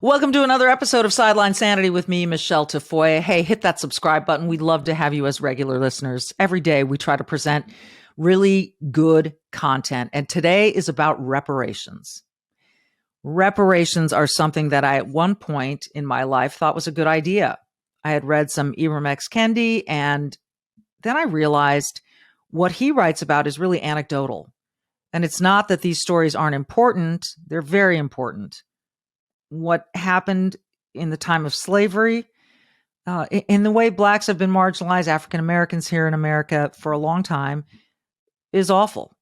Welcome to another episode of Sideline Sanity with me, Michelle Tafoya. Hey, hit that subscribe button. We'd love to have you as regular listeners. Every day we try to present really good content, and today is about reparations. Reparations are something that I, at one point in my life, thought was a good idea. I had read some Ibram X. Kendi, and then I realized what he writes about is really anecdotal. And it's not that these stories aren't important. They're very important. What happened in the time of slavery, in the way blacks have been marginalized, African Americans here in America for a long time, is awful.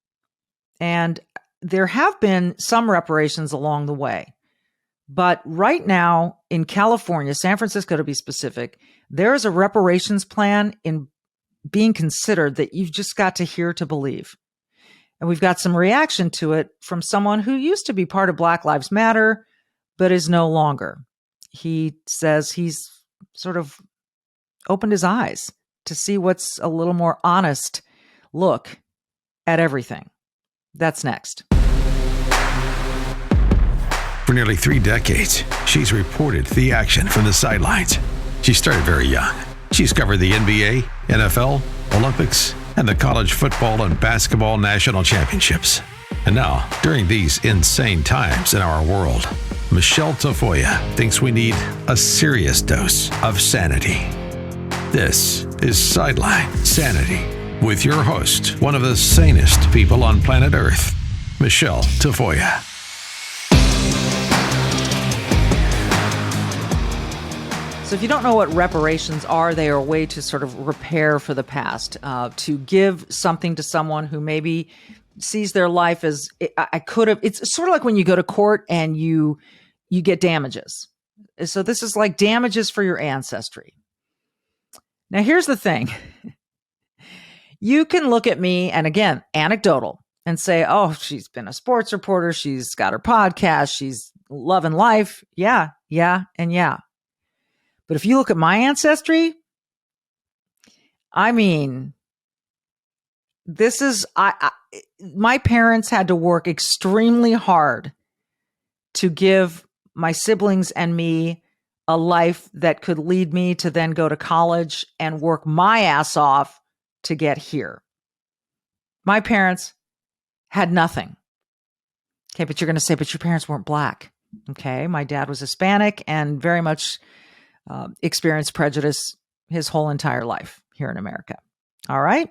And there have been some reparations along the way. But right now in California, San Francisco to be specific, there is a reparations plan in being considered that you've just got to hear to believe. And we've got some reaction to it from someone who used to be part of Black Lives Matter, but is no longer. He says he's sort of opened his eyes to see what's a little more honest look at everything. That's next. For nearly 3 decades, she's reported the action from the sidelines. She started very young. She's covered the NBA, NFL, Olympics, and the college football and basketball national championships. And now, during these insane times in our world, Michelle Tafoya thinks we need a serious dose of sanity. This is Sideline Sanity with your host, one of the sanest people on planet Earth, Michelle Tafoya. So if you don't know what reparations are, they are a way to sort of repair for the past, to give something to someone who maybe sees their life as I could have. It's sort of like when you go to court and you get damages. So this is like damages for your ancestry. Now, here's the thing. You can look at me, and again, anecdotal, and say, oh, she's been a sports reporter. She's got her podcast. She's loving life. Yeah. But if you look at my ancestry, I mean, this is, my parents had to work extremely hard to give my siblings and me a life that could lead me to then go to college and work my ass off to get here. My parents had nothing. Okay, but you're going to say, but your parents weren't black. Okay, my dad was Hispanic and very much experienced prejudice his whole entire life here in America. All right?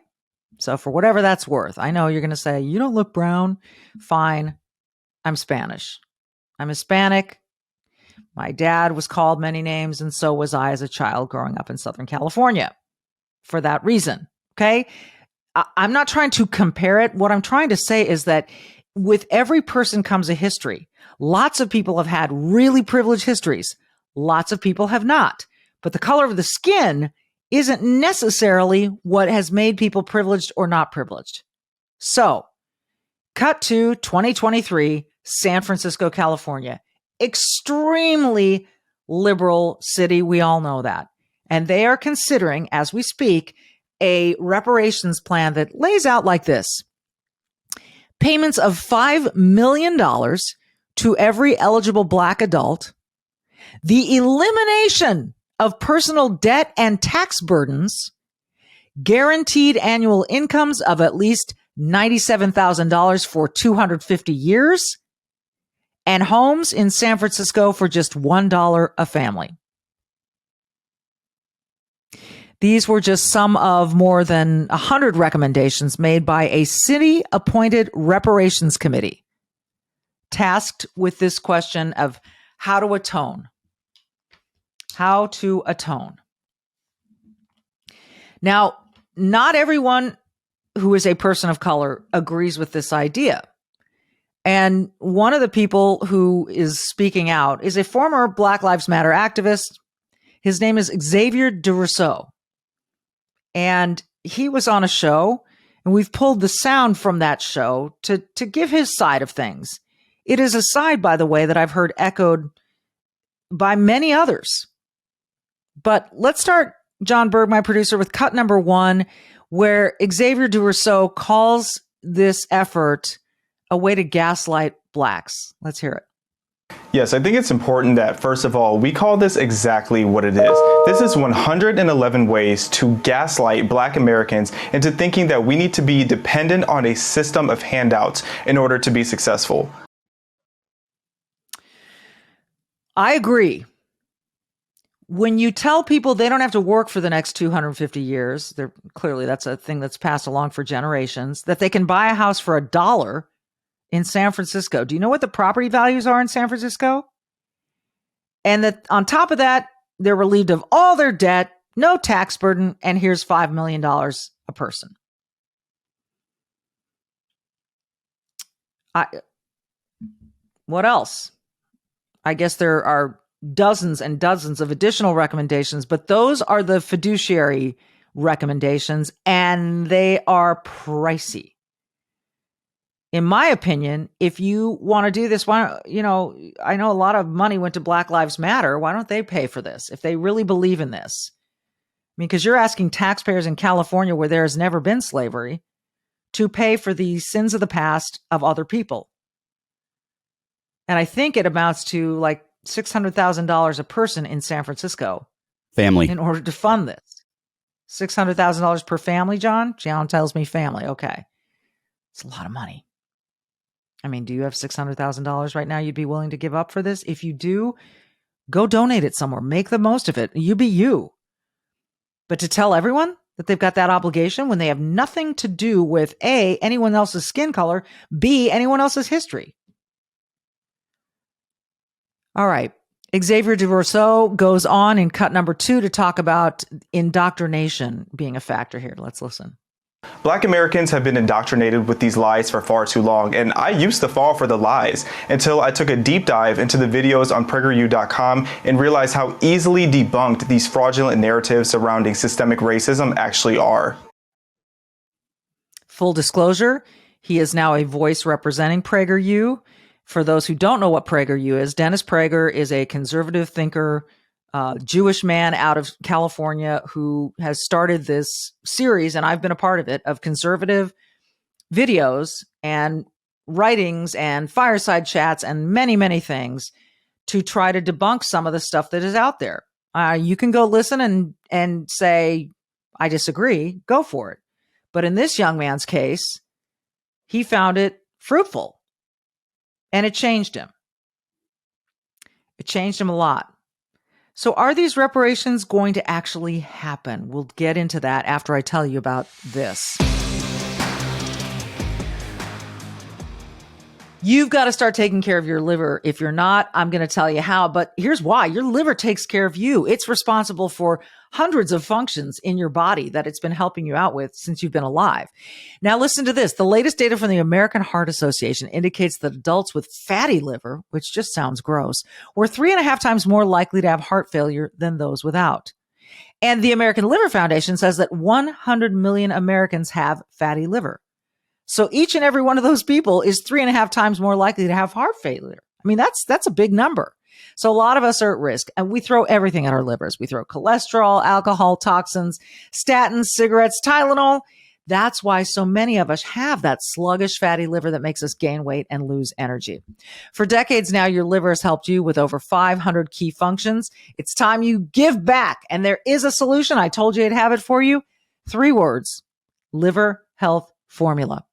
So for whatever that's worth, I know you're going to say, you don't look brown. Fine. I'm Spanish. I'm Hispanic. My dad was called many names, and so was I as a child growing up in Southern California for that reason. Okay? I'm not trying to compare it. What I'm trying to say is that with every person comes a history. Lots of people have had really privileged histories. Lots of people have not. But the color of the skin isn't necessarily what has made people privileged or not privileged. So, cut to 2023, San Francisco, California. Extremely liberal city. We all know that. And they are considering, as we speak, a reparations plan that lays out like this. Payments of $5 million to every eligible black adult. The elimination of personal debt and tax burdens. Guaranteed annual incomes of at least $97,000 for 250 years. And homes in San Francisco for just $1 a family. These were just some of more than 100 recommendations made by a city-appointed reparations committee tasked with this question of how to atone. How to atone. Now, not everyone who is a person of color agrees with this idea. And one of the people who is speaking out is a former Black Lives Matter activist. His name is Xavier DeRousseau. And he was on a show, and we've pulled the sound from that show to give his side of things. It is a side, by the way, that I've heard echoed by many others. But let's start, John Berg, my producer, with cut number 1, where Xavier DeRousseau calls this effort a way to gaslight blacks. Let's hear it. Yes, I think it's important that, first of all, we call this exactly what it is. This is 111 ways to gaslight Black Americans into thinking that we need to be dependent on a system of handouts in order to be successful. I agree. When you tell people they don't have to work for the next 250 years, clearly that's a thing that's passed along for generations, that they can buy a house for $1 in San Francisco. Do you know what the property values are in San Francisco? And that on top of that, they're relieved of all their debt, no tax burden, and here's $5 million a person. What else? I guess there are dozens and dozens of additional recommendations, but those are the fiduciary recommendations, and they are pricey. In my opinion, if you want to do this, I know a lot of money went to Black Lives Matter. Why don't they pay for this if they really believe in this? I mean, because you're asking taxpayers in California, where there has never been slavery, to pay for the sins of the past of other people. And I think it amounts to like $600,000 a person in San Francisco. Family. In order to fund this. $600,000 per family, John? John tells me family. Okay. It's a lot of money. I mean, do you have $600,000 right now you'd be willing to give up for this? If you do, go donate it somewhere. Make the most of it. You be you. But to tell everyone that they've got that obligation when they have nothing to do with A, anyone else's skin color, B, anyone else's history. All right. Xavier DeRousseau goes on in cut number 2 to talk about indoctrination being a factor here. Let's listen. Black Americans have been indoctrinated with these lies for far too long, and I used to fall for the lies until I took a deep dive into the videos on PragerU.com and realized how easily debunked these fraudulent narratives surrounding systemic racism actually are. Full disclosure, he is now a voice representing PragerU. For those who don't know what PragerU is, Dennis Prager is a conservative thinker, Jewish man out of California who has started this series, and I've been a part of it, of conservative videos and writings and fireside chats and many, many things to try to debunk some of the stuff that is out there. You can go listen and say, I disagree, go for it. But in this young man's case, he found it fruitful. And it changed him. It changed him a lot. So are these reparations going to actually happen? We'll get into that after I tell you about this. You've got to start taking care of your liver. If you're not, I'm going to tell you how. But here's why. Your liver takes care of you. It's responsible for hundreds of functions in your body that it's been helping you out with since you've been alive. Now, listen to this. The latest data from the American Heart Association indicates that adults with fatty liver, which just sounds gross, were 3.5 times more likely to have heart failure than those without. And the American Liver Foundation says that 100 million Americans have fatty liver. So each and every one of those people is 3.5 times more likely to have heart failure. I mean, that's a big number. So a lot of us are at risk, and we throw everything at our livers. We throw cholesterol, alcohol, toxins, statins, cigarettes, Tylenol. That's why so many of us have that sluggish fatty liver that makes us gain weight and lose energy. For decades now, your liver has helped you with over 500 key functions. It's time you give back, and there is a solution. I told you I'd have it for you. 3 words: Liver Health Formula.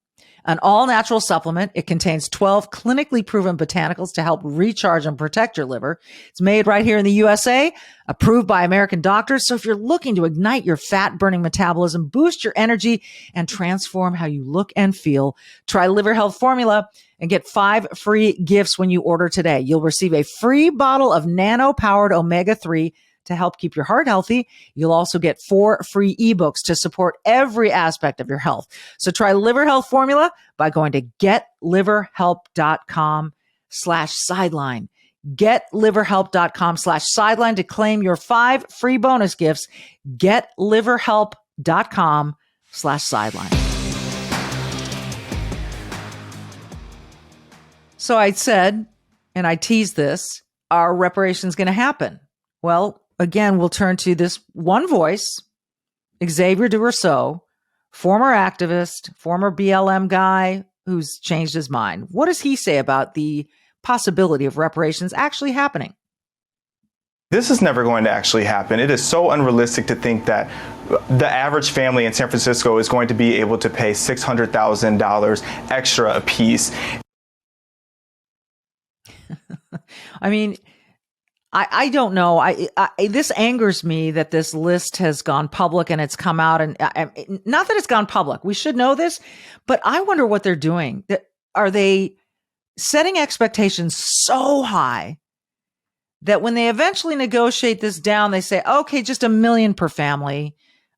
An all-natural supplement. It contains 12 clinically proven botanicals to help recharge and protect your liver. It's made right here in the USA, approved by American doctors. So if you're looking to ignite your fat-burning metabolism, boost your energy, and transform how you look and feel, try Liver Health Formula and get 5 free gifts when you order today. You'll receive a free bottle of nano-powered omega-3 to help keep your heart healthy. You'll also get 4 free ebooks to support every aspect of your health. So try Liver Health Formula by going to getliverhelp.com/sideline. Getliverhelp.com/sideline to claim your 5 free bonus gifts. Getliverhelp.com/sideline. So I said, and I teased this, are reparations going to happen? Well, again, we'll turn to this one voice, Xavier DeRousseau, former activist, former BLM guy who's changed his mind. What does he say about the possibility of reparations actually happening? This is never going to actually happen. It is so unrealistic to think that the average family in San Francisco is going to be able to pay $600,000 extra apiece. I mean, I don't know. This angers me that this list has gone public and it's come out, and not that it's gone public. We should know this, but I wonder what they're doing. Are they setting expectations so high that when they eventually negotiate this down, they say, okay, just $1 million per family.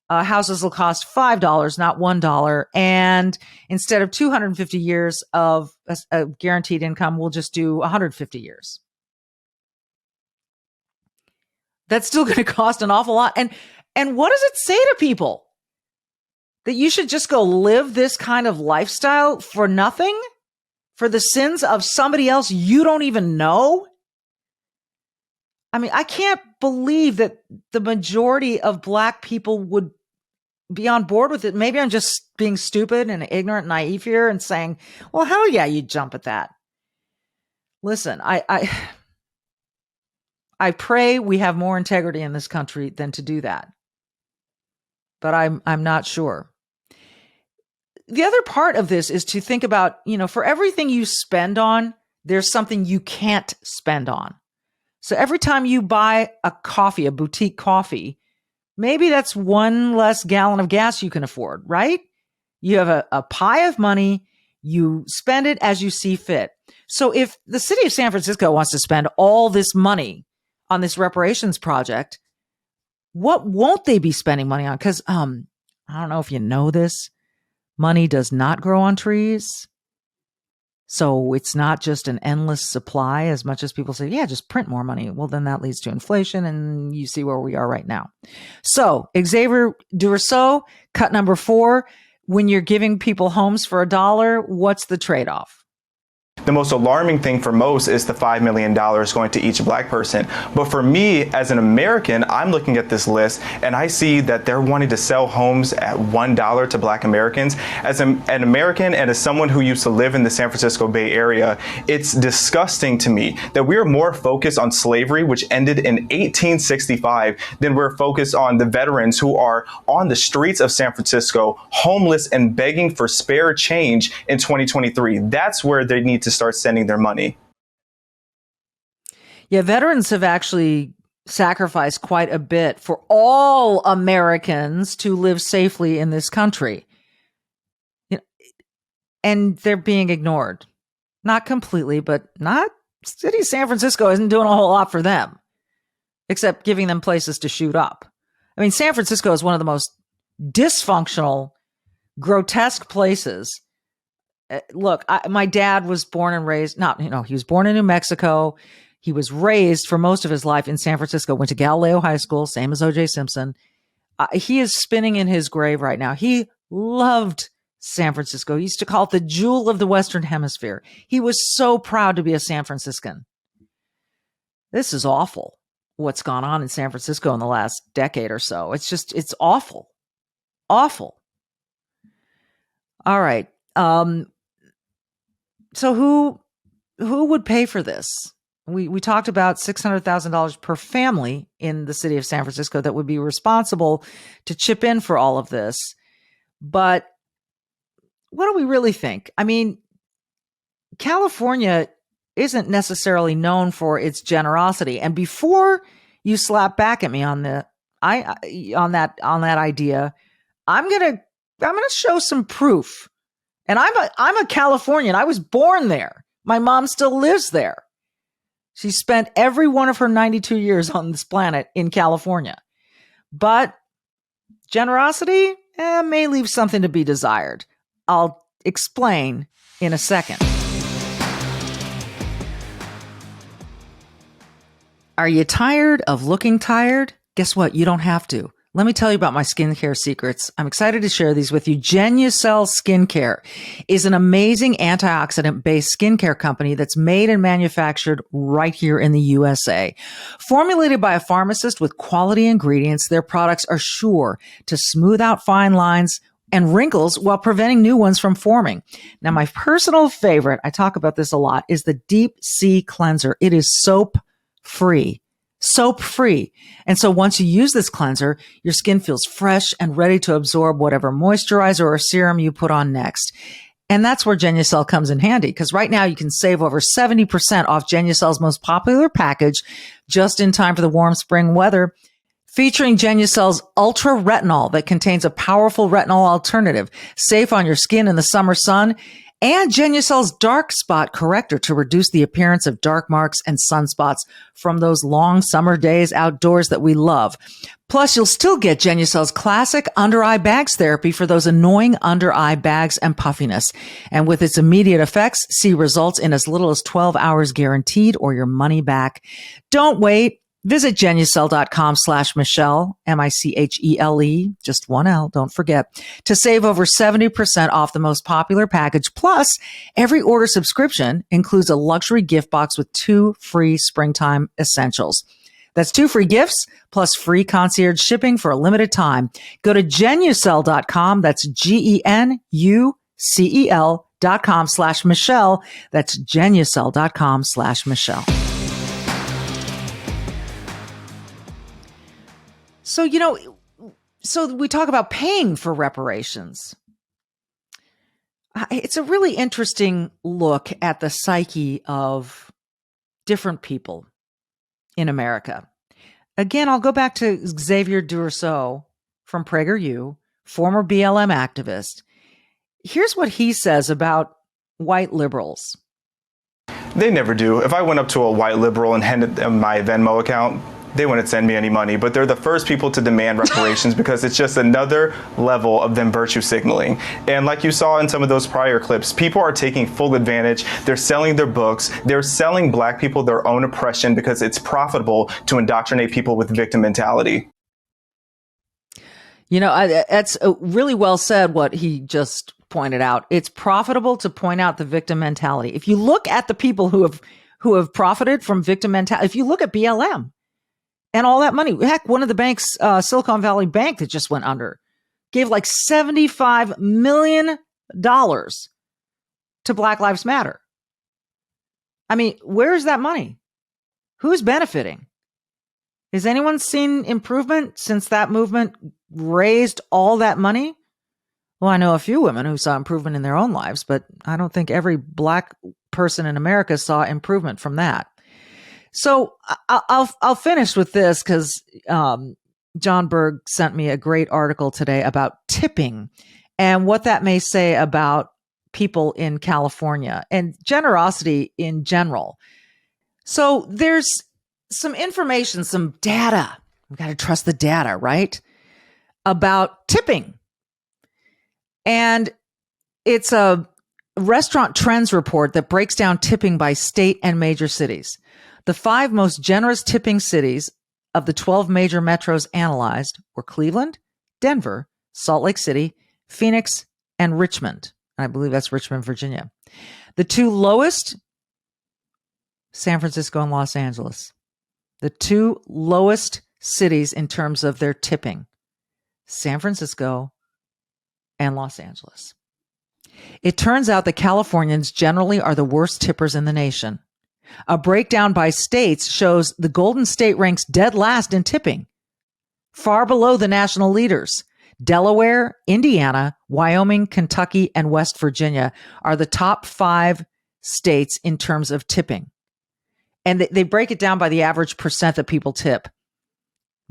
Houses will cost $5, not $1. And instead of 250 years of a guaranteed income, we'll just do 150 years. That's still going to cost an awful lot. And what does it say to people? That you should just go live this kind of lifestyle for nothing? For the sins of somebody else you don't even know? I mean, I can't believe that the majority of Black people would be on board with it. Maybe I'm just being stupid and ignorant and naive here and saying, well, hell yeah, you'd jump at that. Listen, I pray we have more integrity in this country than to do that. But I'm not sure. The other part of this is to think about, for everything you spend on, there's something you can't spend on. So every time you buy a coffee, a boutique coffee, maybe that's one less gallon of gas you can afford, right? You have a pie of money, you spend it as you see fit. So if the city of San Francisco wants to spend all this money on this reparations project, what won't they be spending money on? Because I don't know if you know this, money does not grow on trees. So it's not just an endless supply as much as people say, yeah, just print more money. Well, then that leads to inflation, and you see where we are right now. So Xavier Durousseau, cut number 4, when you're giving people homes for $1, what's the trade-off? The most alarming thing for most is the $5 million going to each Black person. But for me, as an American, I'm looking at this list and I see that they're wanting to sell homes at $1 to Black Americans. As an American and as someone who used to live in the San Francisco Bay Area, it's disgusting to me that we're more focused on slavery, which ended in 1865, than we're focused on the veterans who are on the streets of San Francisco, homeless and begging for spare change in 2023. That's where they need to start sending their money. Yeah, veterans have actually sacrificed quite a bit for all Americans to live safely in this country. And they're being ignored. Not completely, but not city of San Francisco isn't doing a whole lot for them, except giving them places to shoot up. I mean, San Francisco is one of the most dysfunctional, grotesque places. Look, my dad was born and raised, he was born in New Mexico. He was raised for most of his life in San Francisco, went to Galileo High School, same as O.J. Simpson. He is spinning in his grave right now. He loved San Francisco. He used to call it the jewel of the Western Hemisphere. He was so proud to be a San Franciscan. This is awful, what's gone on in San Francisco in the last decade or so. It's awful. Awful. All right. So who would pay for this? We talked about $600,000 per family in the city of San Francisco that would be responsible to chip in for all of this. But what do we really think? I mean, California isn't necessarily known for its generosity. And before you slap back at me on that idea, I'm gonna show some proof. And I'm a Californian. I was born there. My mom still lives there. She spent every one of her 92 years on this planet in California. But generosity may leave something to be desired. I'll explain in a second. Are you tired of looking tired? Guess what? You don't have to. Let me tell you about my skincare secrets. I'm excited to share these with you. Genucel Skincare is an amazing antioxidant-based skincare company that's made and manufactured right here in the USA. Formulated by a pharmacist with quality ingredients, their products are sure to smooth out fine lines, and wrinkles while preventing new ones from forming. Now, my personal favorite, I talk about this a lot, is the Deep Sea Cleanser. It is soap free. Soap free. And so once you use this cleanser, your skin feels fresh and ready to absorb whatever moisturizer or serum you put on next. And that's where Genucel comes in handy, because right now you can save over 70% off Genucel's most popular package just in time for the warm spring weather, featuring Genucel's Ultra Retinol that contains a powerful retinol alternative, safe on your skin in the summer sun, and Genucel's Dark Spot Corrector to reduce the appearance of dark marks and sunspots from those long summer days outdoors that we love. Plus, you'll still get Genucel's classic under-eye bags therapy for those annoying under-eye bags and puffiness. And with its immediate effects, see results in as little as 12 hours guaranteed or your money back. Don't wait. Visit Genucel.com/Michelle, Michele, just one L, don't forget, to save over 70% off the most popular package. Plus, every order subscription includes a luxury gift box with 2 free springtime essentials. That's 2 free gifts plus free concierge shipping for a limited time. Go to Genucel.com. That's GENUCEL.com/Michelle. That's Genucel.com/Michelle. So, so we talk about paying for reparations. It's a really interesting look at the psyche of different people in America. Again, I'll go back to Xavier Durso from PragerU, former BLM activist. Here's what he says about white liberals. They never do. If I went up to a white liberal and handed them my Venmo account, they wouldn't send me any money, but they're the first people to demand reparations because it's just another level of them virtue signaling. And like you saw in some of those prior clips, people are taking full advantage. They're selling their books. They're selling Black people their own oppression because it's profitable to indoctrinate people with victim mentality. That's really well said what he just pointed out. It's profitable to point out the victim mentality. If you look at the people who have profited from victim mentality, if you look at BLM, and all that money, heck, one of the banks, Silicon Valley Bank that just went under, gave like $75 million to Black Lives Matter. I mean, where's that money? Who's benefiting? Has anyone seen improvement since that movement raised all that money? Well, I know a few women who saw improvement in their own lives, but I don't think every Black person in America saw improvement from that. So I'll finish with this because John Berg sent me a great article today about tipping and what that may say about people in California and generosity in general. So there's some information, some data. We've got to trust the data, right? About tipping. And it's a restaurant trends report that breaks down tipping by state and major cities. The 5 most generous tipping cities of the 12 major metros analyzed were Cleveland, Denver, Salt Lake City, Phoenix, and Richmond. I believe that's Richmond, Virginia. The 2 lowest, San Francisco and Los Angeles. The 2 lowest cities in terms of their tipping, San Francisco and Los Angeles. It turns out that Californians generally are the worst tippers in the nation. A breakdown by states shows the Golden State ranks dead last in tipping, far below the national leaders. Delaware, Indiana, Wyoming, Kentucky, and West Virginia are the top 5 states in terms of tipping. And they break it down by the average percent that people tip.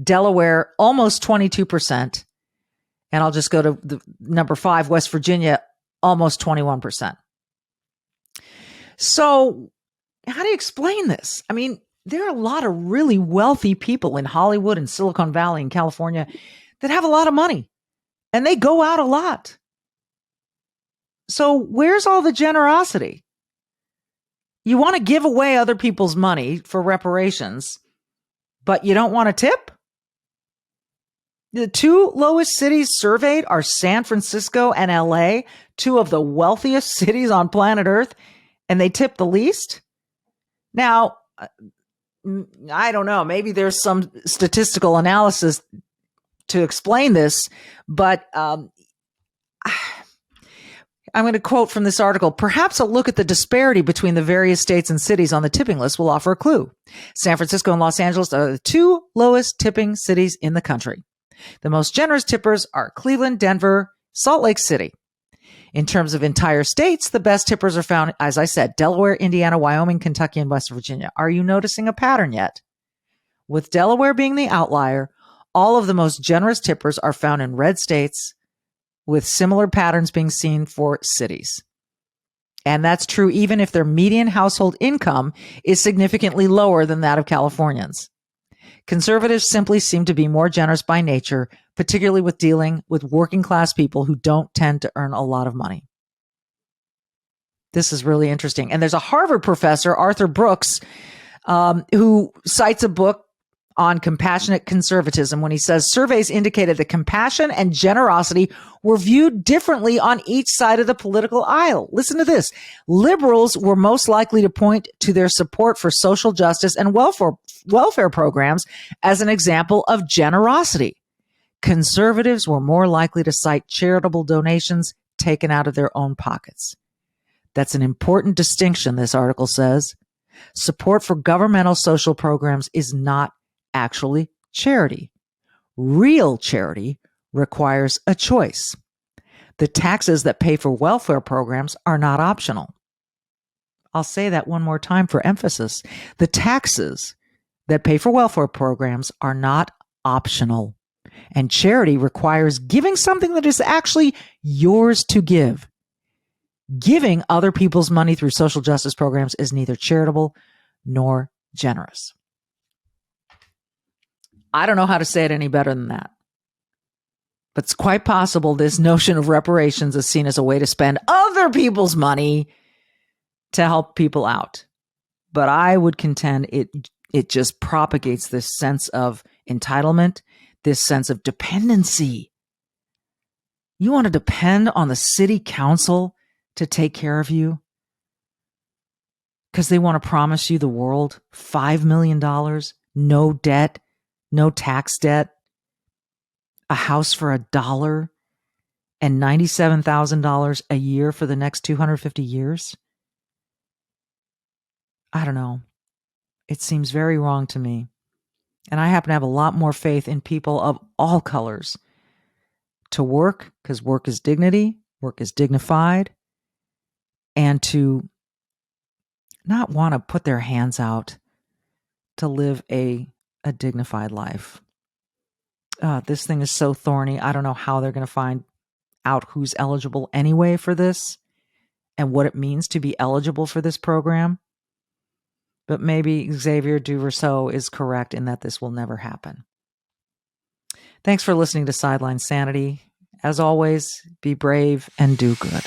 Delaware, almost 22%. And I'll just go to the number 5, West Virginia, almost 21%. So how do you explain this? I mean, there are a lot of really wealthy people in Hollywood and Silicon Valley and California that have a lot of money, and they go out a lot. So where's all the generosity? You want to give away other people's money for reparations, but you don't want to tip? The 2 lowest cities surveyed are San Francisco and LA, 2 of the wealthiest cities on planet Earth, and they tip the least? Now, I don't know. Maybe there's some statistical analysis to explain this, but I'm going to quote from this article. Perhaps a look at the disparity between the various states and cities on the tipping list will offer a clue. San Francisco and Los Angeles are the two lowest tipping cities in the country. The most generous tippers are Cleveland, Denver, Salt Lake City. In terms of entire states, the best tippers are found, as I said, Delaware, Indiana, Wyoming, Kentucky, and West Virginia. Are you noticing a pattern yet? With Delaware being the outlier, all of the most generous tippers are found in red states, with similar patterns being seen for cities. And that's true even if their median household income is significantly lower than that of Californians. Conservatives simply seem to be more generous by nature, particularly with dealing with working class people who don't tend to earn a lot of money. This is really interesting. And there's a Harvard professor, Arthur Brooks, who cites a book on compassionate conservatism when he says surveys indicated that compassion and generosity were viewed differently on each side of the political aisle. Listen to this. Liberals were most likely to point to their support for social justice and welfare programs as an example of generosity. Conservatives were more likely to cite charitable donations taken out of their own pockets. That's an important distinction, this article says. Support for governmental social programs is not actually charity. Real charity requires a choice. The taxes that pay for welfare programs are not optional. I'll say that one more time for emphasis. The taxes that pay for welfare programs are not optional. And charity requires giving something that is actually yours to give. Giving other people's money through social justice programs is neither charitable nor generous. I don't know how to say it any better than that. But it's quite possible this notion of reparations is seen as a way to spend other people's money to help people out. But I would contend it just propagates this sense of entitlement, this sense of dependency. You want to depend on the city council to take care of you because they want to promise you the world, $5 million, no debt, no tax debt, a house for $1, and $97,000 a year for the next 250 years? I don't know. It seems very wrong to me. And I happen to have a lot more faith in people of all colors to work, because work is dignity, work is dignified, and to not want to put their hands out to live a dignified life. This thing is so thorny. I don't know how they're going to find out who's eligible anyway for this and what it means to be eligible for this program. But maybe Xavier Duverseau is correct in that this will never happen. Thanks for listening to Sideline Sanity. As always, be brave and do good.